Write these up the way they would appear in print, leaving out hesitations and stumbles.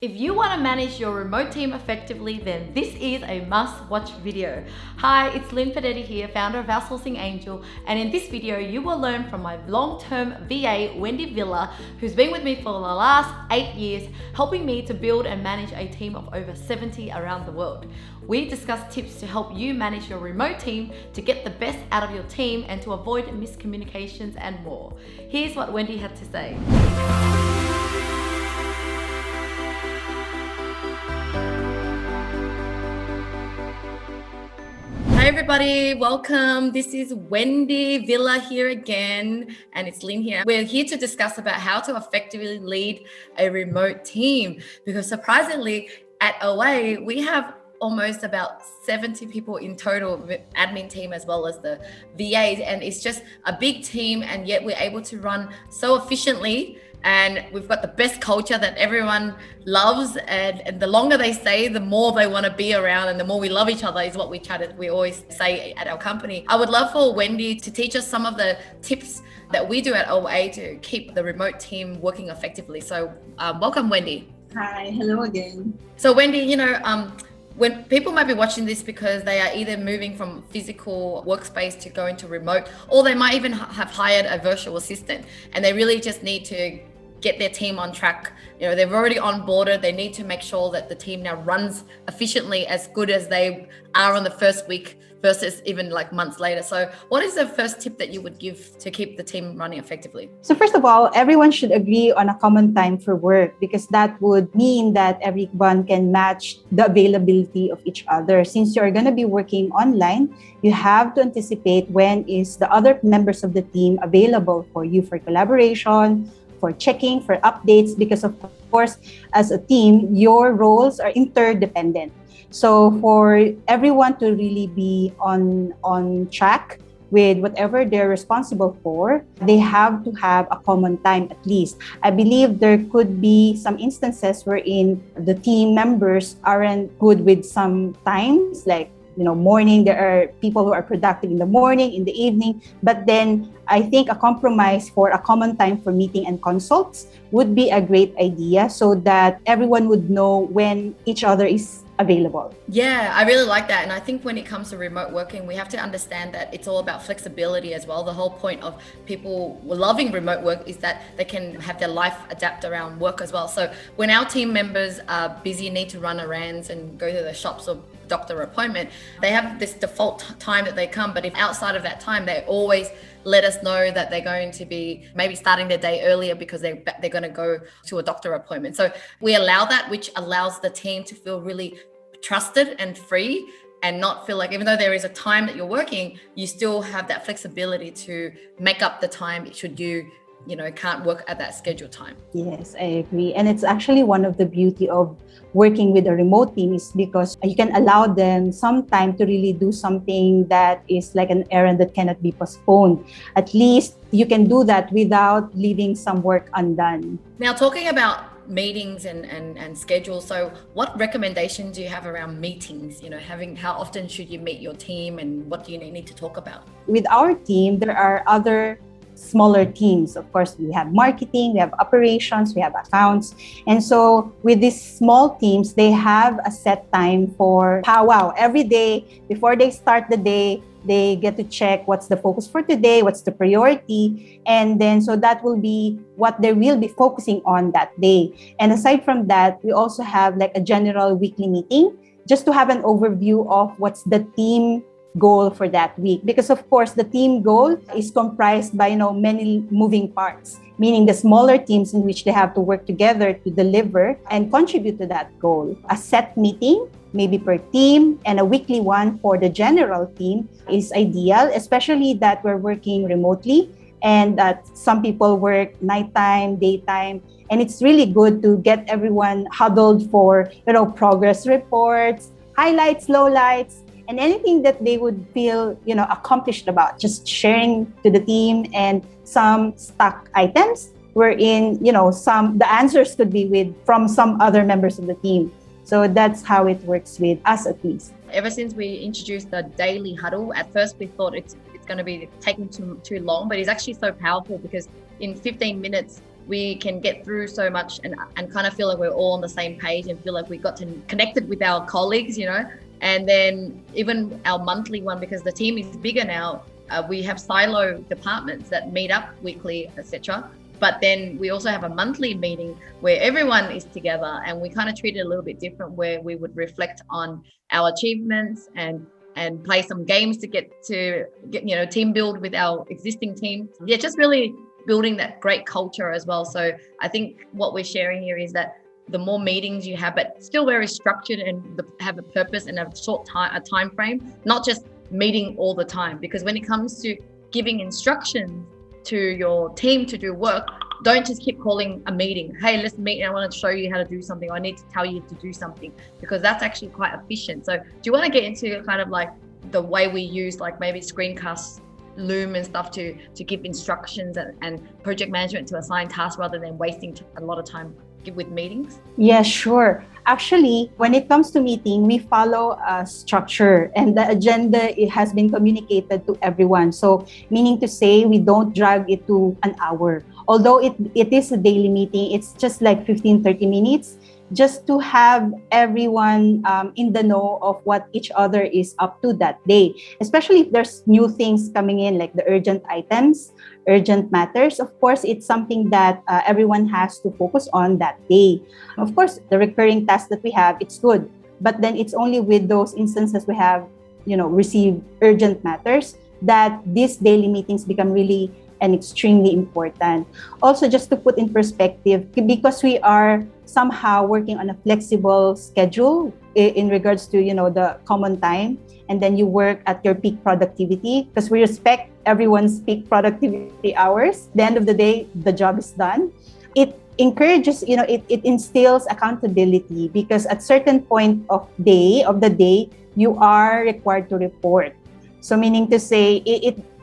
If you want to manage your remote team effectively, then this is a must-watch video. Hi, it's Linh Podetti here, founder of Outsourcing Angel, and in this video you will learn from my long-term VA, Wendy Villar, who's been with me for the last 8 years, helping me to build and manage a team of over 70 around the world. We discuss tips to help you manage your remote team, to get the best out of your team, and to avoid miscommunications and more. Here's what Wendy had to say. Hi everybody, welcome. This is Wendy Villar here again, and it's Linh here. We're here to discuss about how to effectively lead a remote team, because surprisingly at OA, we have almost about 70 people in total, admin team as well as the VAs, and it's just a big team, and yet we're able to run so efficiently. And we've got the best culture that everyone loves, and the longer they stay, the more they want to be around, and the more we love each other is what we always say at our company. I would love for Wendy to teach us some of the tips that we do at OA to keep the remote team working effectively. So welcome, Wendy. Hi, hello again. So Wendy, when people might be watching this because they are either moving from physical workspace to going to remote, or they might even have hired a virtual assistant and they really just need to get their team on track. They've already onboarded. They need to make sure that the team now runs efficiently, as good as they are on the first week versus even like months later. So what is the first tip that you would give to keep the team running effectively? So first of all, everyone should agree on a common time for work, because that would mean that everyone can match the availability of each other. Since you're going to be working online, you have to anticipate when is the other members of the team available for you for collaboration, for checking, for updates, because of course, as a team, your roles are interdependent. So for everyone to really be on track with whatever they're responsible for, they have to have a common time at least. I believe there could be some instances wherein the team members aren't good with some times, like morning, there are people who are productive in the morning, in the evening, but then I think a compromise for a common time for meeting and consults would be a great idea, so that everyone would know when each other is available. Yeah, I really like that. And I think when it comes to remote working, we have to understand that it's all about flexibility as well. The whole point of people loving remote work is that they can have their life adapt around work as well. So when our team members are busy, need to run errands and go to the shops or doctor appointment, they have this default time that they come. But if outside of that time, they always let us know that they're going to be maybe starting their day earlier because they're going to go to a doctor appointment. So we allow that, which allows the team to feel really trusted and free, and not feel like, even though there is a time that you're working, you still have that flexibility to make up the time should you can't work at that scheduled time. Yes, I agree. And it's actually one of the beauty of working with a remote team, is because you can allow them some time to really do something that is like an errand that cannot be postponed. At least you can do that without leaving some work undone. Now, talking about meetings and schedules, so what recommendations do you have around meetings? How often should you meet your team, and what do you need to talk about? With our team, there are other smaller teams. Of course, we have marketing, we have operations, we have accounts. And so with these small teams, they have a set time for powwow. Every day, before they start the day, they get to check what's the focus for today, what's the priority. And then, so that will be what they will be focusing on that day. And aside from that, we also have like a general weekly meeting, just to have an overview of what's the team goal for that week, because of course the team goal is comprised by many moving parts, meaning the smaller teams in which they have to work together to deliver and contribute to that goal. A set meeting, maybe per team, and a weekly one for the general team is ideal, especially that we're working remotely and that some people work nighttime, daytime. And it's really good to get everyone huddled for progress reports, highlights, lowlights, and anything that they would feel, accomplished about, just sharing to the team, and some stuck items wherein, the answers could be from some other members of the team. So that's how it works with us, at least. Ever since we introduced the daily huddle, at first we thought it's going to be taking too long, but it's actually so powerful, because in 15 minutes, we can get through so much and kind of feel like we're all on the same page and feel like we got to connected with our colleagues, and then even our monthly one, because the team is bigger now, we have silo departments that meet up weekly, etc. But then we also have a monthly meeting where everyone is together, and we kind of treat it a little bit different, where we would reflect on our achievements and play some games to get team build with our existing team. Yeah, just really building that great culture as well. So I think what we're sharing here is that the more meetings you have, but still very structured and have a purpose and a time frame, not just meeting all the time. Because when it comes to giving instructions to your team to do work, don't just keep calling a meeting. Hey, let's meet. I want to show you how to do something. I need to tell you to do something, because that's actually quite efficient. So do you want to get into kind of like the way we use like maybe screencasts, Loom and stuff to give instructions and project management to assign tasks rather than wasting a lot of time with meetings? Yeah, sure. Actually, when it comes to meeting, we follow a structure, and the agenda, it has been communicated to everyone. So meaning to say, we don't drag it to an hour. Although it is a daily meeting, it's just like 15-30 minutes, just to have everyone in the know of what each other is up to that day. Especially if there's new things coming in, like the urgent items, urgent matters. Of course, it's something that everyone has to focus on that day. Of course, the recurring tasks that we have, it's good. But then it's only with those instances we have, received urgent matters, that these daily meetings become really and extremely important. Also, just to put in perspective, because we are somehow working on a flexible schedule in regards to, the common time, and then you work at your peak productivity, because we respect everyone's peak productivity hours. At the end of the day, the job is done. It encourages, it instills accountability, because at certain point of the day, you are required to report. So meaning to say,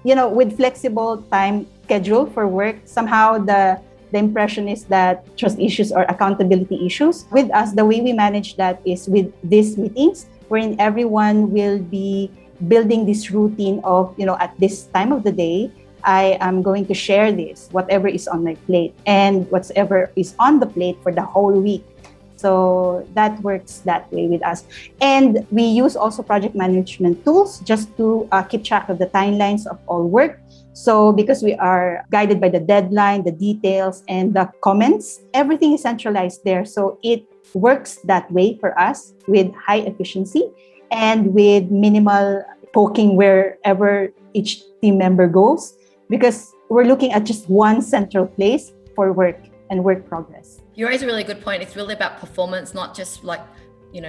with flexible time schedule for work, somehow the impression is that trust issues or accountability issues. With us, the way we manage that is with these meetings, wherein everyone will be building this routine of, at this time of the day, I am going to share this, whatever is on my plate, and whatever is on the plate for the whole week. So that works that way with us. And we use also project management tools just to keep track of the timelines of all work. So because we are guided by the deadline, the details, and the comments, everything is centralized there. So it works that way for us with high efficiency and with minimal poking wherever each team member goes, because we're looking at just one central place for work and work progress. You raise a really good point. It's really about performance, not just like,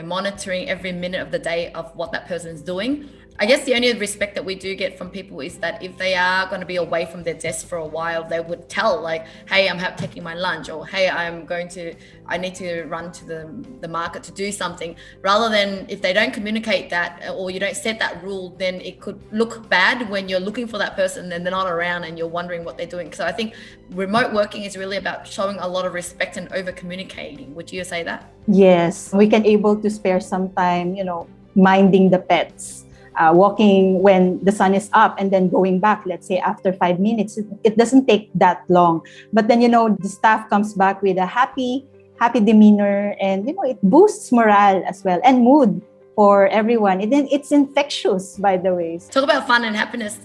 monitoring every minute of the day of what that person's doing. I guess the only respect that we do get from people is that if they are going to be away from their desk for a while, they would tell like, hey, I'm taking my lunch, or hey, I need to run to the market to do something, rather than if they don't communicate that, or you don't set that rule, then it could look bad when you're looking for that person and they're not around and you're wondering what they're doing. So I think remote working is really about showing a lot of respect and over communicating. Would you say that? Yes, we can able to spare some time, minding the pets. Walking when the sun is up and then going back, let's say after 5 minutes, it doesn't take that long. But then, the staff comes back with a happy demeanor, and, it boosts morale as well and mood for everyone. And then it's infectious, by the way. Talk about fun and happiness.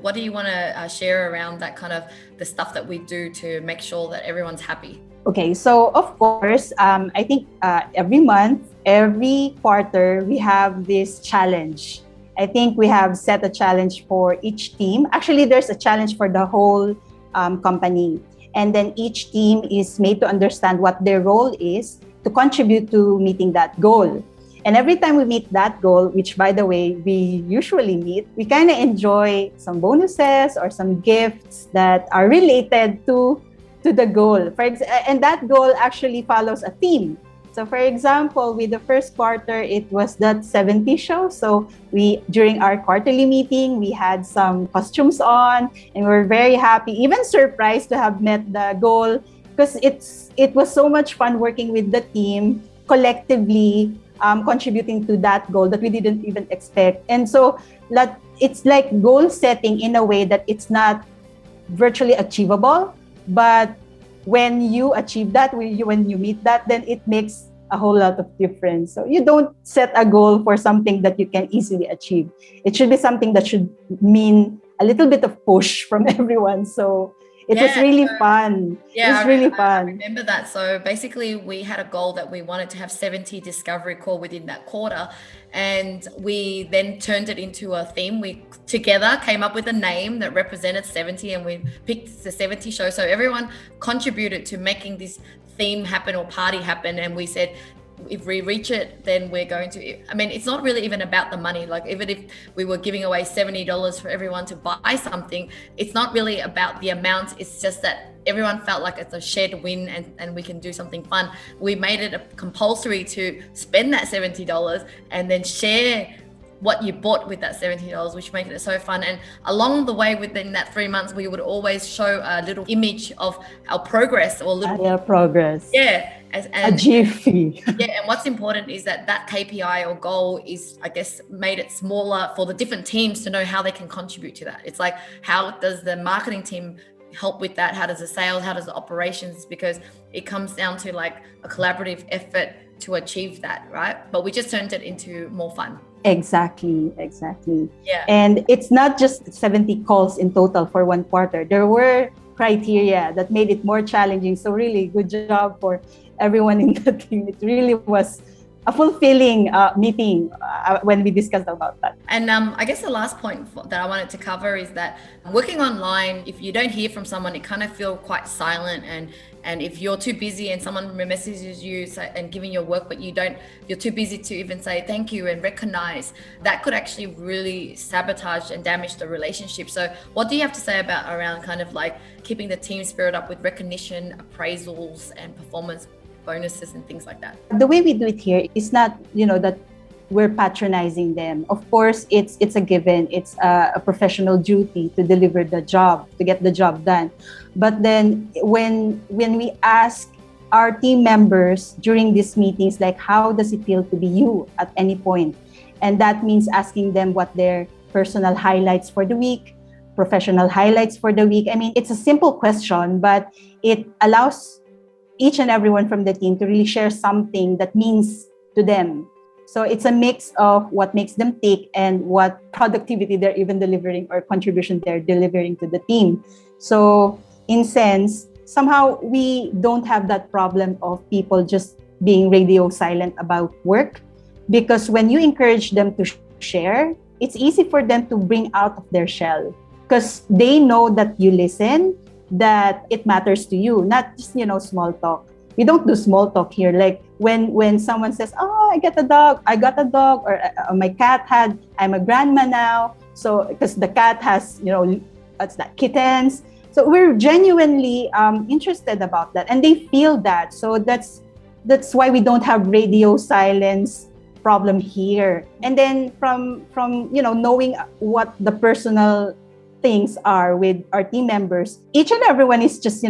What do you want to share around that kind of the stuff that we do to make sure that everyone's happy? Okay, so of course, I think every month, every quarter, we have this challenge. I think we have set a challenge for each team. Actually, there's a challenge for the whole company. And then each team is made to understand what their role is to contribute to meeting that goal. And every time we meet that goal, which by the way, we usually meet, we kind of enjoy some bonuses or some gifts that are related to the goal. And that goal actually follows a theme. So for example, with the first quarter, it was that 70s show. So during our quarterly meeting, we had some costumes on, and we're very happy, even surprised to have met the goal, because it was so much fun working with the team collectively, contributing to that goal that we didn't even expect. And so it's like goal setting in a way that it's not virtually achievable, but when you achieve that, when you meet that, then it makes a whole lot of difference. So you don't set a goal for something that you can easily achieve. It should be something that should mean a little bit of push from everyone. So it was really fun. Yeah, it was really fun. I remember that. So basically, we had a goal that we wanted to have 70 discovery call within that quarter. And we then turned it into a theme. We together came up with a name that represented 70, and we picked the 70 show. So everyone contributed to making this theme happen or party happen. And we said, if we reach it, then we're going to, I mean, it's not really even about the money. Like, even if we were giving away $70 for everyone to buy something, it's not really about the amount. It's just that everyone felt like it's a shared win, and we can do something fun. We made it a compulsory to spend that $70 and then share what you bought with that $70, which made it so fun. And along the way, within that 3 months, we would always show a little image of our progress, or little progress. Yeah. A jiffy. Yeah, and what's important is that KPI or goal is, I guess, made it smaller for the different teams to know how they can contribute to that. It's like, how does the marketing team help with that? How does the sales, how does the operations? Because it comes down to like a collaborative effort to achieve that, right? But we just turned it into more fun. Exactly. Yeah. And it's not just 70 calls in total for one quarter. There were criteria that made it more challenging. So really good job for everyone in the team. It really was a fulfilling meeting when we discussed about that. And I guess the last point that I wanted to cover is that working online, if you don't hear from someone, it kind of feels quite silent. And if you're too busy and someone messages you and giving your work, but you're too busy to even say thank you and recognize, that could actually really sabotage and damage the relationship. So what do you have to say around kind of like keeping the team spirit up with recognition, appraisals, and performance bonuses and things like that? The way we do it here is not, that we're patronizing them. Of course, it's a given. It's a professional duty to deliver the job, to get the job done. But then when we ask our team members during these meetings, like, how does it feel to be you at any point? And that means asking them what their personal highlights for the week, professional highlights for the week. I mean, it's a simple question, but it allows each and everyone from the team to really share something that means to them. So it's a mix of what makes them tick and what productivity they're even delivering or contribution they're delivering to the team. So in sense, somehow we don't have that problem of people just being radio silent about work, because when you encourage them to share, it's easy for them to bring out of their shell, because they know that you listen, that it matters to you, not just, small talk. We don't do small talk here. Like when someone says, "Oh, I got a dog," or my cat I'm a grandma now. So because the cat has, kittens. So we're genuinely interested about that, and they feel that. So that's why we don't have radio silence problem here. And then from knowing what the personal things are with our team members, each and everyone is just,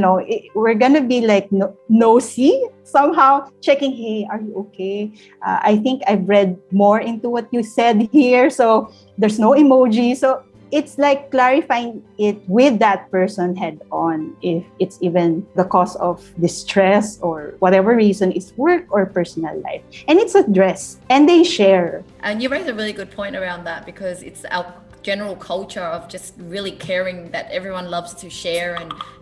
we're gonna be like nosy somehow, checking, hey, are you okay? I think I've read more into what you said here, so there's no emoji. So it's like clarifying it with that person head on, if it's even the cause of distress or whatever reason, it's work or personal life, and it's addressed and they share. And you raised a really good point around that, because it's our general culture of just really caring that everyone loves to share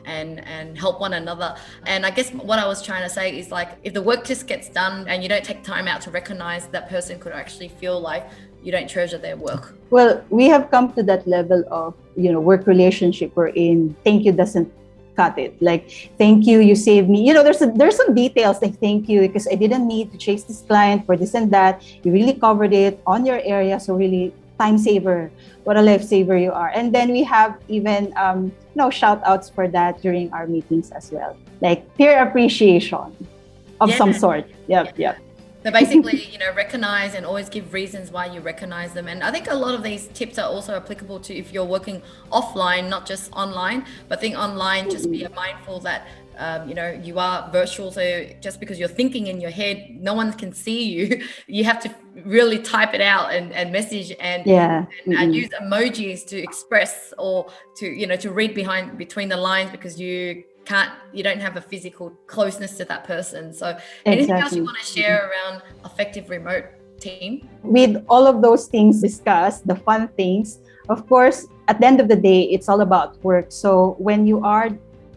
and help one another. And I guess what I was trying to say is, like, if the work just gets done and you don't take time out to recognize that person, could actually feel like you don't treasure their work. Well, we have come to that level of, work relationship wherein thank you doesn't cut it. Like, thank you, you saved me. There's some details like, thank you because I didn't need to chase this client for this and that. You really covered it on your area. So really, time saver. What a lifesaver you are. And then we have even shout outs for that during our meetings as well, like peer appreciation of some sort. Yep. So basically, recognize and always give reasons why you recognize them. And I think a lot of these tips are also applicable to if you're working offline, not just online. But I think online, just be mindful that you are virtual. So just because you're thinking in your head, no one can see you. You have to really type it out and message and use emojis to express, or to read between the lines, because you you don't have a physical closeness to that person. So anything else you want to share around effective remote team? With all of those things discussed, the fun things, of course, at the end of the day, it's all about work. So when you are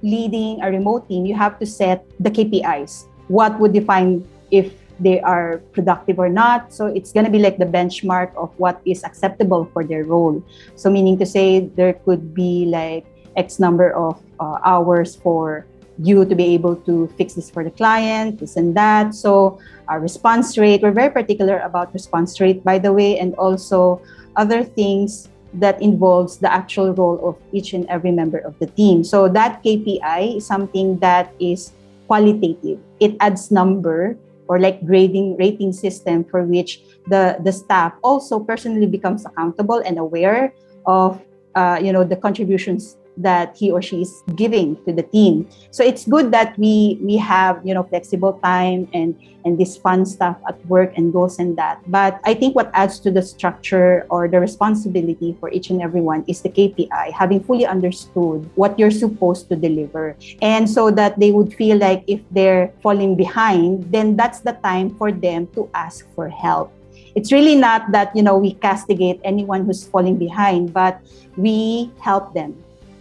leading a remote team, you have to set the KPIs. What would define if they are productive or not? So it's going to be like the benchmark of what is acceptable for their role. So meaning to say, there could be like X number of hours for you to be able to fix this for the client, this and that. So our response rate, we're very particular about response rate, by the way, and also other things that involves the actual role of each and every member of the team. So that KPI is something that is qualitative. It adds number or like rating system for which the staff also personally becomes accountable and aware of the contributions that he or she is giving to the team. So it's good that we have flexible time and this fun stuff at work and goals and that. But I think what adds to the structure or the responsibility for each and every one is the KPI, having fully understood what you're supposed to deliver. And so that they would feel like if they're falling behind, then that's the time for them to ask for help. It's really not that, we castigate anyone who's falling behind, but we help them.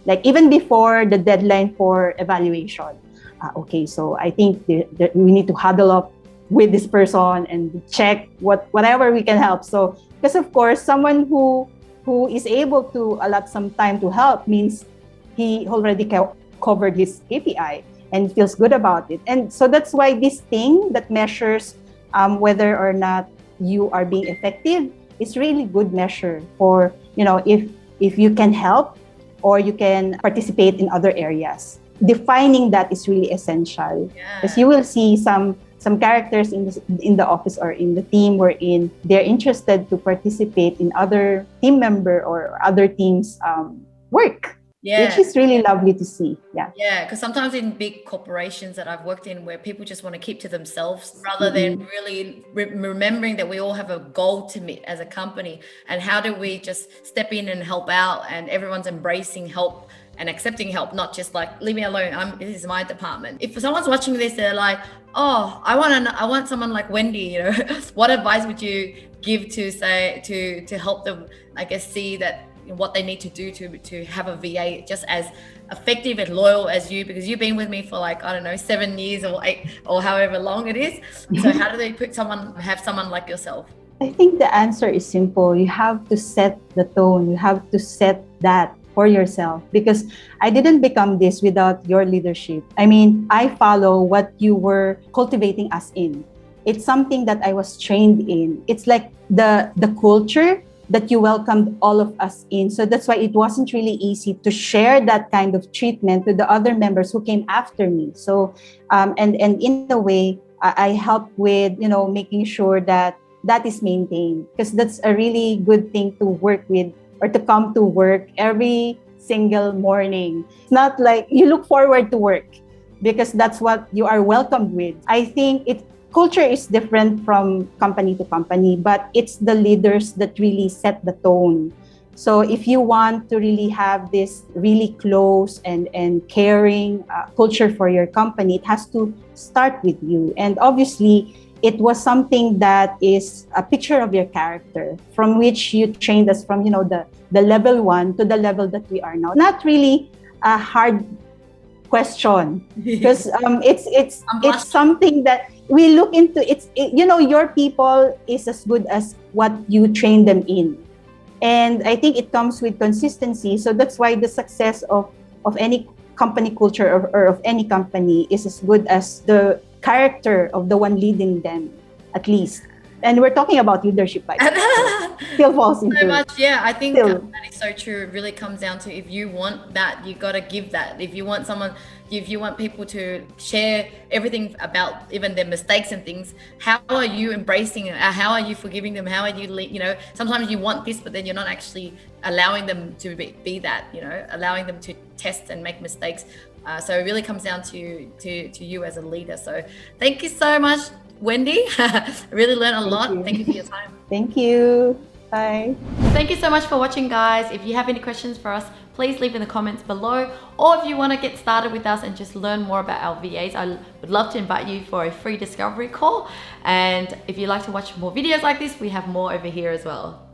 Like even before the deadline for evaluation. Okay, so I think we need to huddle up with this person and check whatever we can help. So, because of course, someone who is able to allot some time to help means he already covered his KPI and feels good about it. And so that's why this thing that measures whether or not you are being effective is really good measure for, if you can help or you can participate in other areas. Defining that is really essential. Because you will see some characters in the office or in the team wherein they're interested to participate in other team member or other teams work. Which is really lovely to see. Yeah, because sometimes in big corporations that I've worked in where people just want to keep to themselves rather than really remembering that we all have a goal to meet as a company, and how do we just step in and help out, and everyone's embracing help and accepting help, not just like, leave me alone, this is my department. If someone's watching this, they're like, oh, I want someone like Wendy, what advice would you give to help them, I guess, see that what they need to do to have a VA just as effective and loyal as you, because you've been with me for 7 years or 8 or however long it is. So how do they have someone like yourself? I think the answer is simple. You have to set the tone. You have to set that for yourself, because I didn't become this without your leadership. I mean, I follow what you were cultivating us in. It's something that I was trained in. It's like the culture that you welcomed all of us in. So that's why it wasn't really easy to share that kind of treatment with the other members who came after me. So, and in a way, I help with, making sure that is maintained, because that's a really good thing to work with or to come to work every single morning. It's not like you look forward to work because that's what you are welcomed with. I think culture is different from company to company, but it's the leaders that really set the tone. So if you want to really have this really close and caring culture for your company, it has to start with you. And obviously, it was something that is a picture of your character, from which you trained us from, the level 1 to the level that we are now. Not really a hard question, because it's something that we look into. Your people is as good as what you train them in, and I think it comes with consistency. So that's why the success of any company culture or of any company is as good as the character of the one leading them, at least. And we're talking about leadership, by the way. Still falls into so much. Yeah, I think that is so true. It really comes down to, if you want that, you got to give that. If you want people to share everything about even their mistakes and things, how are you embracing it? How are you forgiving them? How are you, sometimes you want this, but then you're not actually allowing them to be that, allowing them to test and make mistakes. So it really comes down to you as a leader. So thank you so much, Wendy. I really learned a lot. Thank you for your time. Thank you. Bye. Thank you so much for watching, guys. If you have any questions for us, please leave in the comments below. Or if you want to get started with us and just learn more about our VAs, I would love to invite you for a free discovery call. And if you'd like to watch more videos like this, we have more over here as well.